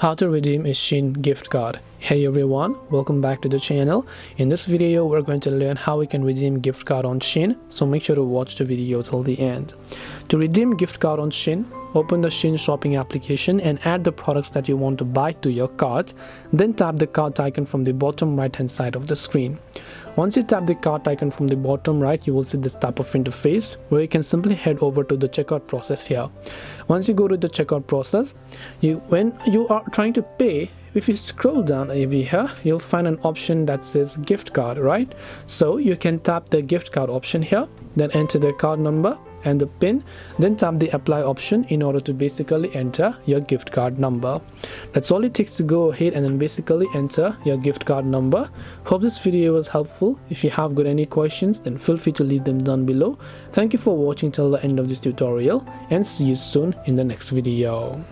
How to redeem a Shein gift card. Hey everyone, welcome back to the channel. In this video we're going to learn how we can redeem gift card on Shein, so make sure to watch the video till the end. To redeem gift card on Shein, open the Shein shopping application and add the products that you want to buy to your cart. Then tap the cart icon from the bottom right hand side of the screen. Once you tap the cart icon from the bottom right, you will see this type of interface where you can simply head over to the checkout process here. Once you go to the checkout process, when you are trying to pay, if you scroll down over here, you'll find an option that says gift card, right? So you can tap the gift card option here, then enter the card number and the PIN, then tap the apply option in order to basically enter your gift card number. That's all it takes to go ahead and then basically enter your gift card number. Hope this video was helpful. If you have got any questions, then feel free to leave them down below. Thank you for watching till the end of this tutorial and see you soon in the next video.